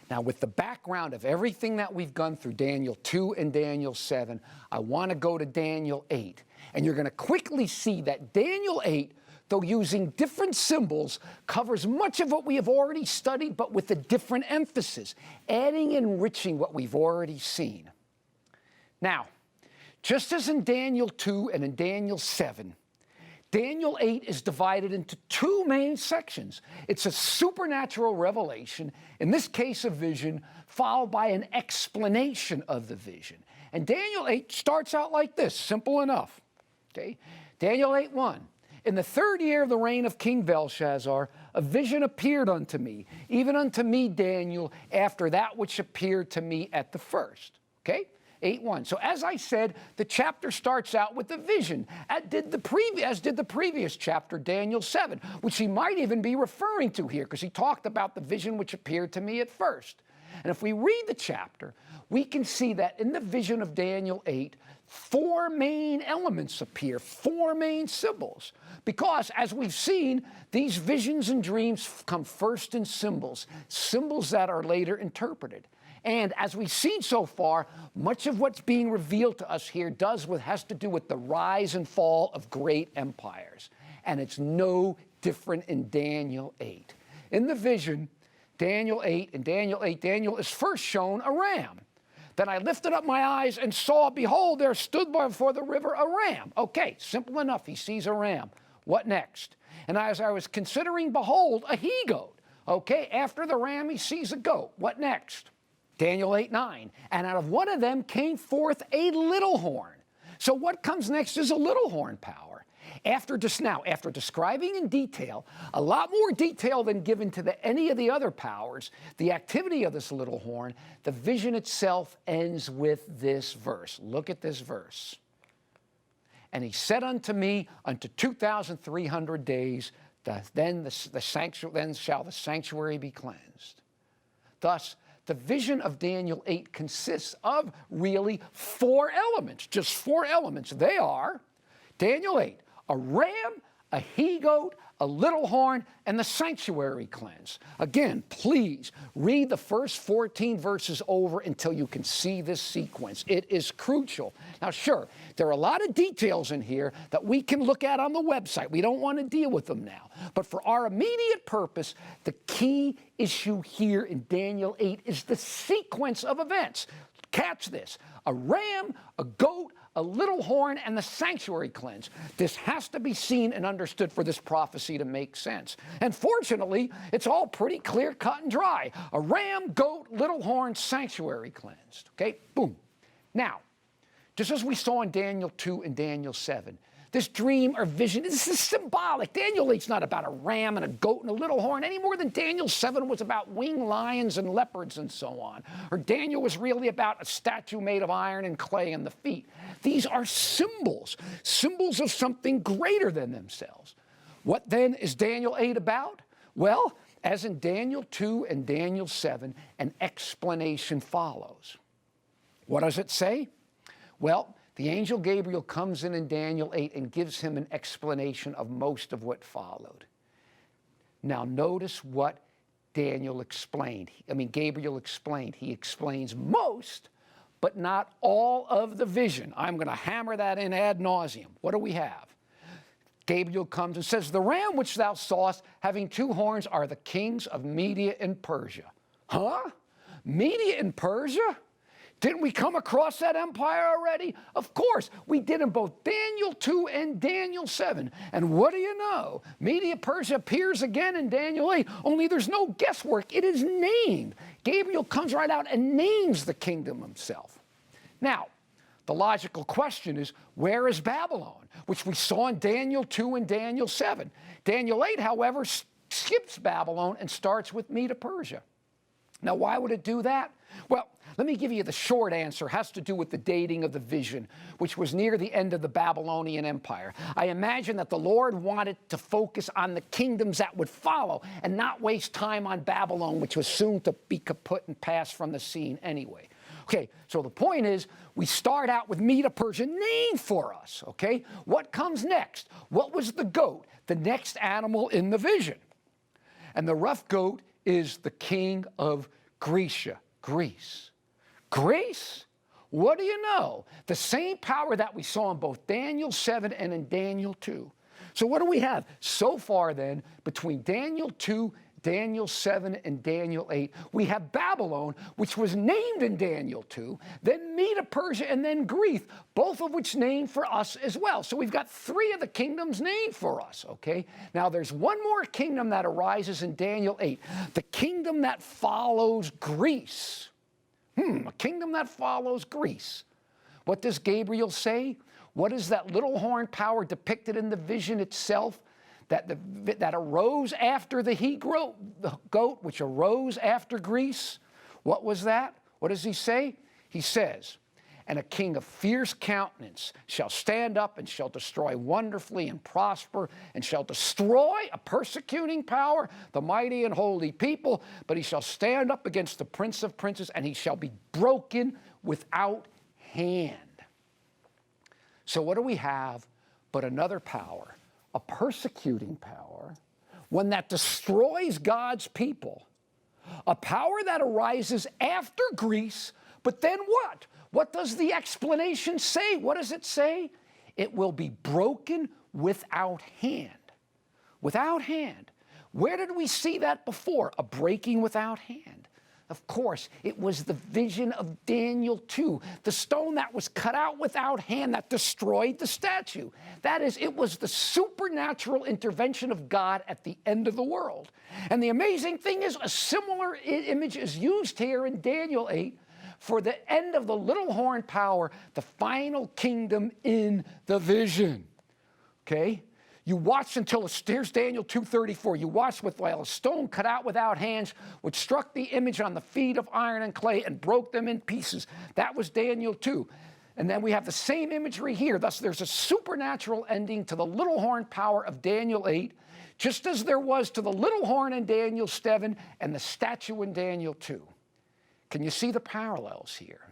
Now, with the background of everything that we've gone through, Daniel 2 and Daniel 7, I want to go to Daniel 8. And you're going to quickly see that Daniel 8, though using different symbols, covers much of what we have already studied, but with a different emphasis, adding and enriching what we've already seen. Now, just as in Daniel 2 and in Daniel 7, Daniel 8 is divided into two main sections. It's a supernatural revelation, in this case a vision, followed by an explanation of the vision. And Daniel 8 starts out like this, simple enough. Okay? Daniel 8:1. In the 3rd year of the reign of King Belshazzar, a vision appeared unto me, even unto me, Daniel, after that which appeared to me at the first. Okay? 8:1. So as I said, the chapter starts out with the vision, as did the previous chapter, Daniel 7, which he might even be referring to here, because he talked about the vision which appeared to me at first. And if we read the chapter, we can see that in the vision of Daniel 8, 4 main elements appear, 4 main symbols. Because, as we've seen, these visions and dreams come first in symbols, symbols that are later interpreted. And as we've seen so far, much of what's being revealed to us here has to do with the rise and fall of great empires. And it's no different in Daniel 8. In the vision, Daniel 8, Daniel is first shown a ram. Then I lifted up my eyes and saw, behold, there stood before the river a ram. Okay, simple enough. He sees a ram. What next? And as I was considering, behold, a he-goat. Okay, after the ram, he sees a goat. What next? Daniel 8:9. And out of one of them came forth a little horn. So what comes next is a little horn power. After describing in detail, a lot more detail than given to any of the other powers, the activity of this little horn, the vision itself ends with this verse. Look at this verse. And he said unto me, unto 2,300 days, then shall the sanctuary be cleansed. Thus, the vision of Daniel 8 consists of really 4 elements, just 4 elements. They are Daniel 8, a ram, a he-goat, a little horn, and the sanctuary cleanse. Again, please read the first 14 verses over until you can see this sequence. It is crucial. Now, sure, there are a lot of details in here that we can look at on the website. We don't want to deal with them now. But for our immediate purpose, the key issue here in Daniel 8 is the sequence of events. Catch this. A ram, a goat, a little horn, and the sanctuary cleanse. This has to be seen and understood for this prophecy to make sense. And fortunately, it's all pretty clear, cut, and dry. A ram, goat, little horn, sanctuary cleansed. Okay, boom. Now, just as we saw in Daniel 2 and Daniel 7, this dream or vision, this is symbolic. Daniel 8's not about a ram and a goat and a little horn any more than Daniel 7 was about winged lions and leopards and so on. Or Daniel was really about a statue made of iron and clay in the feet. These are symbols, symbols of something greater than themselves. What then is Daniel 8 about? Well, as in Daniel 2 and Daniel 7, an explanation follows. What does it say? Well, the angel Gabriel comes in Daniel 8 and gives him an explanation of most of what followed. Now notice what Gabriel explained. He explains most, but not all of the vision. I'm going to hammer that in ad nauseum. What do we have? Gabriel comes and says, the ram which thou sawest having 2 horns are the kings of Media and Persia. Huh? Media and Persia? Didn't we come across that empire already? Of course, we did in both Daniel 2 and Daniel 7. And what do you know? Media Persia appears again in Daniel 8, only there's no guesswork. It is named. Gabriel comes right out and names the kingdom himself. Now, the logical question is, where is Babylon? Which we saw in Daniel 2 and Daniel 7. Daniel 8, however, skips Babylon and starts with Media Persia. Now, why would it do that? Well, let me give you the short answer. It has to do with the dating of the vision, which was near the end of the Babylonian Empire. I imagine that the Lord wanted to focus on the kingdoms that would follow and not waste time on Babylon, which was soon to be kaput and pass from the scene anyway. Okay, so the point is, we start out with Media Persia named for us, okay? What comes next? What was the goat, the next animal in the vision? And the rough goat is the king of Grecia, Greece. Greece? What do you know? The same power that we saw in both Daniel 7 and in Daniel 2. So what do we have? So far then, between Daniel 2, Daniel 7, and Daniel 8, we have Babylon, which was named in Daniel 2, then Medo-Persia, and then Greece, both of which named for us as well. So we've got 3 of the kingdoms named for us, okay? Now there's one more kingdom that arises in Daniel 8, the kingdom that follows Greece. A kingdom that follows Greece. What does Gabriel say? What is that little horn power depicted in the vision itself? That arose after the he-goat, which arose after Greece. What was that? What does he say? He says, and a king of fierce countenance shall stand up and shall destroy wonderfully and prosper, and shall destroy a persecuting power, the mighty and holy people, but he shall stand up against the prince of princes, and he shall be broken without hand. So what do we have but another power? A persecuting power, one that destroys God's people, a power that arises after Greece, but then what? What does the explanation say? What does it say? It will be broken without hand. Without hand. Where did we see that before? A breaking without hand. Of course, it was the vision of Daniel 2, the stone that was cut out without hand that destroyed the statue. That is, it was the supernatural intervention of God at the end of the world. And the amazing thing is, a similar image is used here in Daniel 8 for the end of the little horn power, the final kingdom in the vision. Okay? You watched until, here's Daniel 2:34. You watched while a stone cut out without hands, which struck the image on the feet of iron and clay and broke them in pieces. That was Daniel 2. And then we have the same imagery here. Thus, there's a supernatural ending to the little horn power of Daniel 8, just as there was to the little horn in Daniel 7 and the statue in Daniel 2. Can you see the parallels here?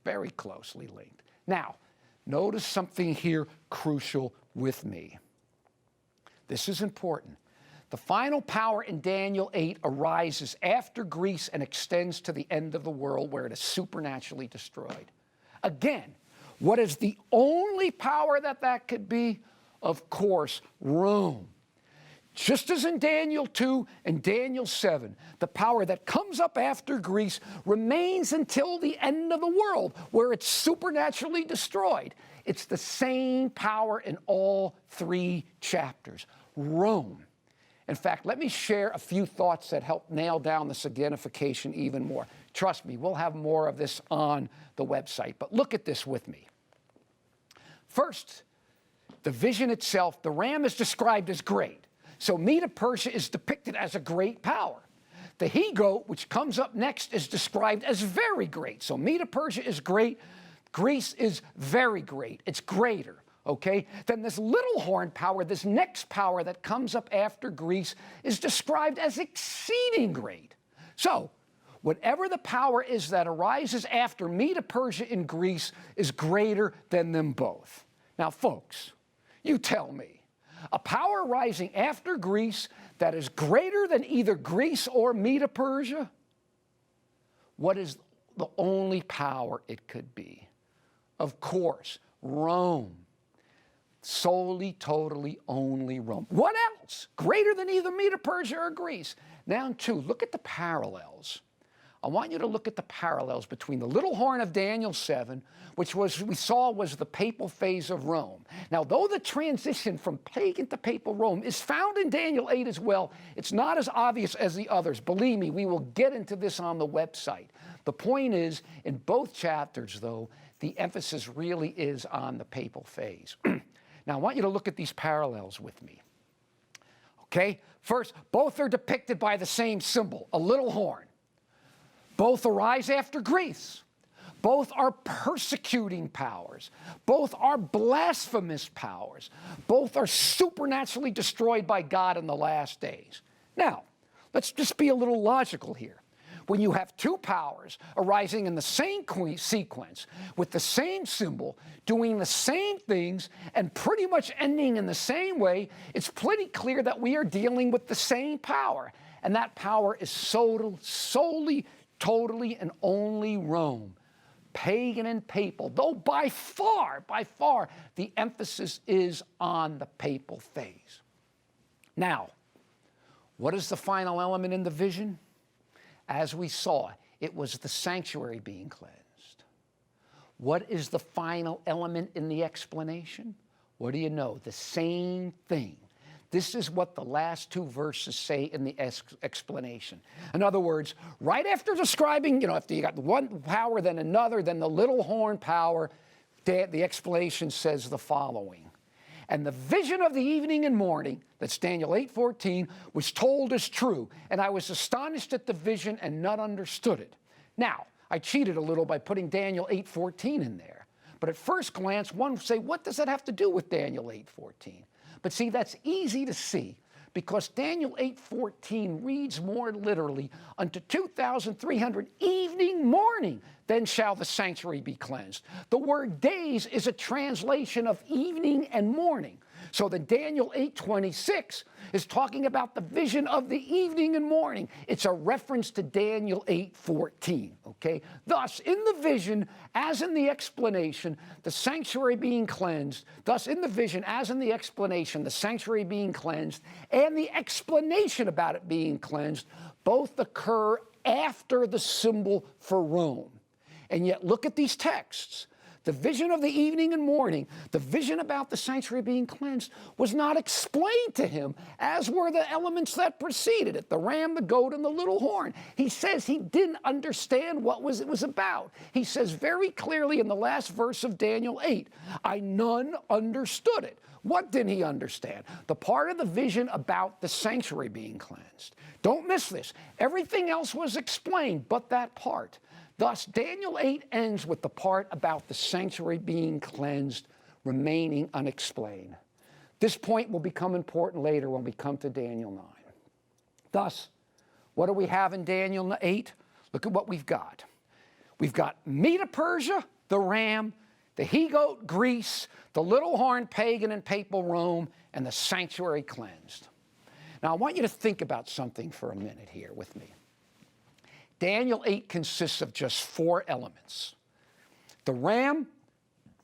Very closely linked. Now, notice something here crucial with me. This is important. The final power in Daniel 8 arises after Greece and extends to the end of the world where it is supernaturally destroyed. Again, what is the only power that could be? Of course, Rome. Just as in Daniel 2 and Daniel 7, the power that comes up after Greece remains until the end of the world where it's supernaturally destroyed. It's the same power in all 3 chapters. Rome. In fact, let me share a few thoughts that help nail down this identification even more. Trust me, we'll have more of this on the website, but look at this with me. First, the vision itself, the ram is described as great. So Medo-Persia is depicted as a great power. The he-goat, which comes up next, is described as very great. So Medo-Persia is great. Greece is very great. It's greater. Okay? Then this little horn power, this next power that comes up after Greece, is described as exceeding great. So, whatever the power is that arises after Medo-Persia in Greece is greater than them both. Now, folks, you tell me, a power rising after Greece that is greater than either Greece or Medo-Persia? What is the only power it could be? Of course, Rome. Solely, totally, only Rome. What else? Greater than either Medo-Persia or Greece. Now, 2, look at the parallels. I want you to look at the parallels between the little horn of Daniel 7, which we saw was the papal phase of Rome. Now, though the transition from pagan to papal Rome is found in Daniel 8 as well, it's not as obvious as the others. Believe me, we will get into this on the website. The point is, in both chapters, though, the emphasis really is on the papal phase. Now, I want you to look at these parallels with me. Okay? First, both are depicted by the same symbol, a little horn. Both arise after Greece. Both are persecuting powers. Both are blasphemous powers. Both are supernaturally destroyed by God in the last days. Now, let's just be a little logical here. When you have 2 powers arising in the same sequence, with the same symbol, doing the same things, and pretty much ending in the same way, it's pretty clear that we are dealing with the same power. And that power is solely, totally and only Rome, pagan and papal, though by far, the emphasis is on the papal phase. Now, what is the final element in the vision? As we saw, it was the sanctuary being cleansed. What is the final element in the explanation? What do you know? The same thing. This is what the last two verses say in the explanation. In other words, right after describing, after you got one power, then another, then the little horn power, the explanation says the following. And the vision of the evening and morning, that's Daniel 8:14, was told as true. And I was astonished at the vision and not understood it. Now, I cheated a little by putting Daniel 8:14 in there. But at first glance, one would say, what does that have to do with Daniel 8:14? But see, that's easy to see because Daniel 8:14 reads more literally, unto 2,300 evening morning, then shall the sanctuary be cleansed. The word days is a translation of evening and morning. So the Daniel 8:26 is talking about the vision of the evening and morning. It's a reference to Daniel 8:14, okay? Thus, in the vision, as in the explanation, the sanctuary being cleansed, thus in the vision, as in the explanation, the sanctuary being cleansed, and the explanation about it being cleansed, both occur after the symbol for Rome. And yet, look at these texts. The vision of the evening and morning, the vision about the sanctuary being cleansed, was not explained to him, as were the elements that preceded it, the ram, the goat, and the little horn. He says he didn't understand what it was about. He says very clearly in the last verse of Daniel 8, I none understood it. What didn't he understand? The part of the vision about the sanctuary being cleansed. Don't miss this. Everything else was explained but that part. Thus, Daniel 8 ends with the part about the sanctuary being cleansed remaining unexplained. This point will become important later when we come to Daniel 9. Thus, what do we have in Daniel 8? Look at what we've got. We've got Medo-Persia, the ram, the he-goat, Greece, the little horn, pagan and papal Rome, and the sanctuary cleansed. Now, I want you to think about something for a minute here with me. Daniel 8 consists of just 4 elements. The ram,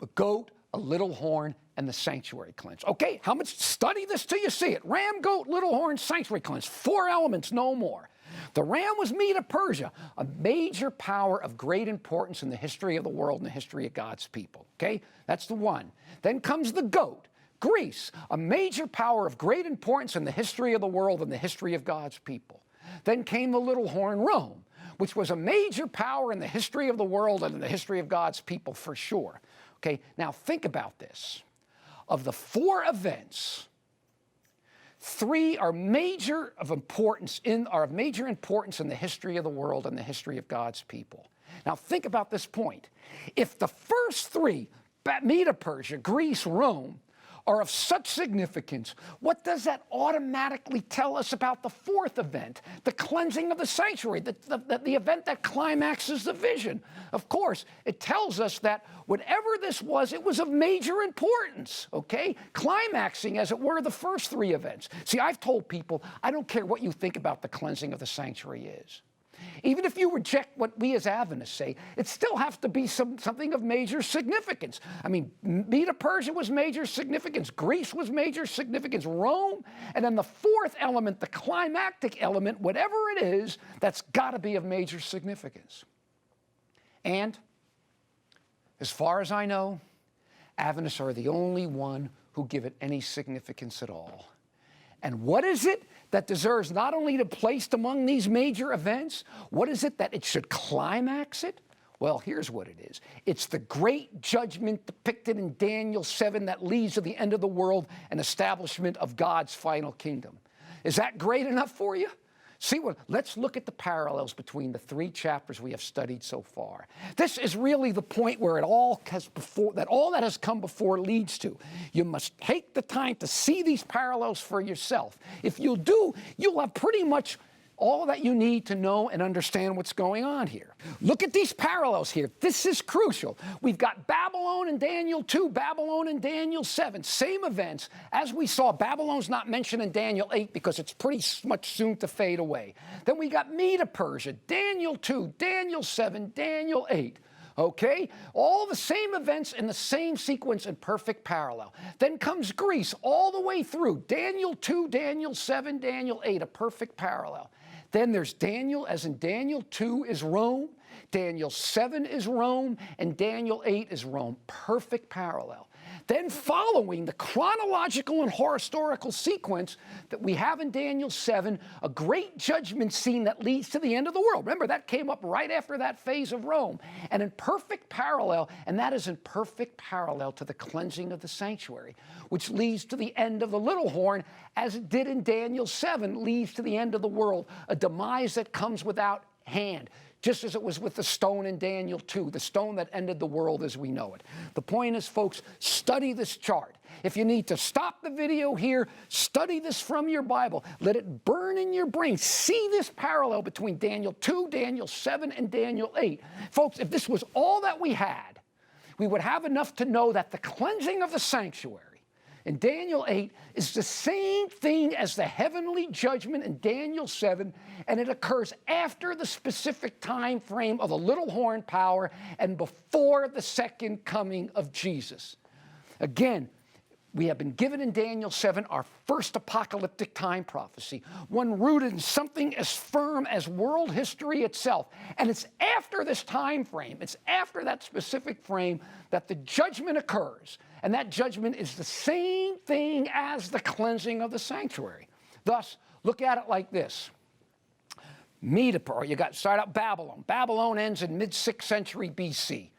a goat, a little horn, and the sanctuary cleansed. Okay, how much? Study this till you see it. Ram, goat, little horn, sanctuary cleansed. 4 elements, no more. The ram was Medo-Persia, a major power of great importance in the history of the world and the history of God's people. Okay, that's the one. Then comes the goat, Greece, a major power of great importance in the history of the world and the history of God's people. Then came the little horn, Rome, which was a major power in the history of the world and in the history of God's people for sure. Okay, now think about this. Of the 4 events, 3 are of major importance in the history of the world and the history of God's people. Now think about this point. If the first 3, Medo-Persia, Greece, Rome, are of such significance, what does that automatically tell us about the 4th event, the cleansing of the sanctuary, the event that climaxes the vision? Of course, it tells us that whatever this was, it was of major importance, okay? Climaxing, as it were, the first 3 events. See, I've told people, I don't care what you think about the cleansing of the sanctuary is. Even if you reject what we as Adventists say, it still has to be something of major significance. I mean, Medo-Persia was major significance. Greece was major significance. Rome. And then the 4th element, the climactic element, whatever it is, that's got to be of major significance. And as far as I know, Adventists are the only one who give it any significance at all. And what is it that deserves not only to be placed among these major events, what is it that it should climax it? Well, here's what it is. It's the great judgment depicted in Daniel 7 that leads to the end of the world and establishment of God's final kingdom. Is that great enough for you? Let's look at the parallels between the 3 chapters we have studied so far. This is really the point where all that has come before leads to. You must take the time to see these parallels for yourself. If you do, you'll have pretty much all that you need to know and understand what's going on here. Look at these parallels here. This is crucial. We've got Babylon in Daniel 2, Babylon in Daniel 7. Same events. As we saw, Babylon's not mentioned in Daniel 8 because it's pretty much soon to fade away. Then we got Medo-Persia, Daniel 2, Daniel 7, Daniel 8. Okay? All the same events in the same sequence in perfect parallel. Then comes Greece all the way through. Daniel 2, Daniel 7, Daniel 8, a perfect parallel. Then there's Daniel, as in Daniel 2 is Rome, Daniel 7 is Rome, and Daniel 8 is Rome. Perfect parallel. Then following the chronological and historical sequence that we have in Daniel 7, a great judgment scene that leads to the end of the world. Remember, that came up right after that phase of Rome. And in perfect parallel, and that is in perfect parallel to the cleansing of the sanctuary, which leads to the end of the little horn, as it did in Daniel 7, leads to the end of the world, a demise that comes without hand. Just as it was with the stone in Daniel 2, the stone that ended the world as we know it. The point is, folks, study this chart. If you need to stop the video here, study this from your Bible. Let it burn in your brain. See this parallel between Daniel 2, Daniel 7, and Daniel 8. Folks, if this was all that we had, we would have enough to know that the cleansing of the sanctuary in Daniel 8 is the same thing as the heavenly judgment in Daniel 7, and it occurs after the specific time frame of the little horn power and before the second coming of Jesus. Again, we have been given in Daniel 7 our first apocalyptic time prophecy, one rooted in something as firm as world history itself. And it's after this time frame, it's after that specific frame that the judgment occurs. And that judgment is the same thing as the cleansing of the sanctuary. Thus, look at it like this. Start out Babylon. Babylon ends in mid-6th century BC.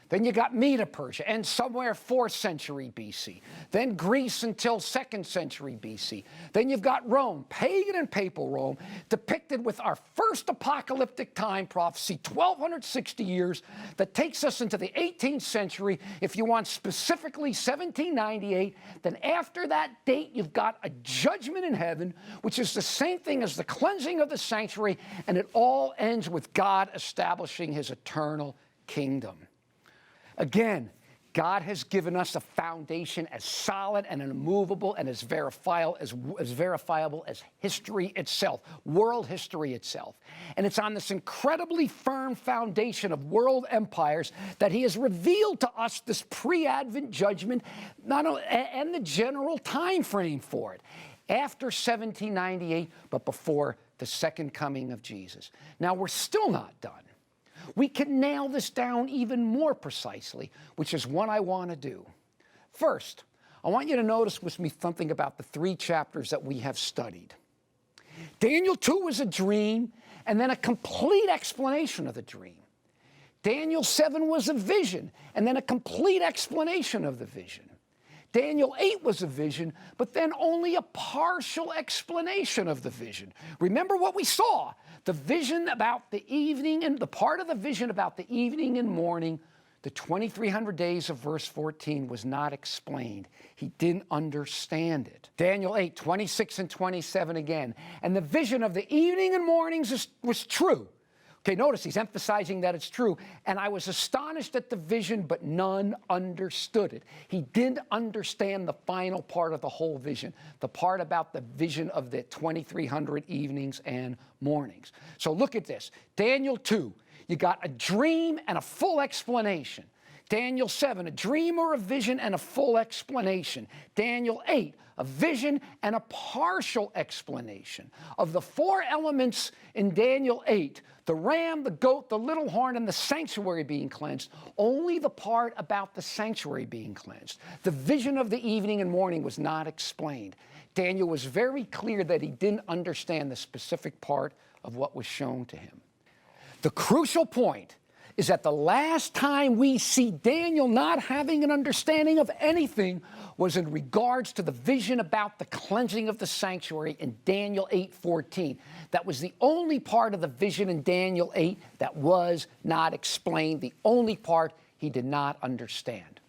Then you got Medo-Persia, and somewhere 4th century BC. Then Greece until 2nd century BC. Then you've got Rome, pagan and papal Rome, depicted with our first apocalyptic time prophecy, 1260 years, that takes us into the 18th century. If you want specifically 1798, then after that date, you've got a judgment in heaven, which is the same thing as the cleansing of the sanctuary, and it all ends with God establishing his eternal kingdom. Again, God has given us a foundation as solid and immovable and as verifiable as history itself, world history itself. And it's on this incredibly firm foundation of world empires that he has revealed to us this pre-Advent judgment and the general time frame for it, after 1798, but before the second coming of Jesus. Now, we're still not done. We can nail this down even more precisely, which is what I want to do. First, I want you to notice with me something about the 3 chapters that we have studied. Daniel 2 was a dream, and then a complete explanation of the dream. Daniel 7 was a vision, and then a complete explanation of the vision. Daniel 8 was a vision, but then only a partial explanation of the vision. Remember what we saw. The vision about the evening, and the part of the vision about the evening and morning, the 2300 days of verse 14 was not explained. He didn't understand it. Daniel 8, 26 and 27 again. And the vision of the evening and mornings was true. Okay, notice he's emphasizing that it's true. And I was astonished at the vision, but none understood it. He didn't understand the final part of the whole vision, the part about the vision of the 2300 evenings and mornings. So look at this. Daniel 2, you got a dream and a full explanation. Daniel 7, a dream or a vision and a full explanation. Daniel 8, a vision and a partial explanation. Of the 4 elements in Daniel 8, the ram, the goat, the little horn, and the sanctuary being cleansed, only the part about the sanctuary being cleansed. The vision of the evening and morning was not explained. Daniel was very clear that he didn't understand the specific part of what was shown to him. The crucial point is that the last time we see Daniel not having an understanding of anything was in regards to the vision about the cleansing of the sanctuary in Daniel 8:14. That was the only part of the vision in Daniel 8 that was not explained, the only part he did not understand.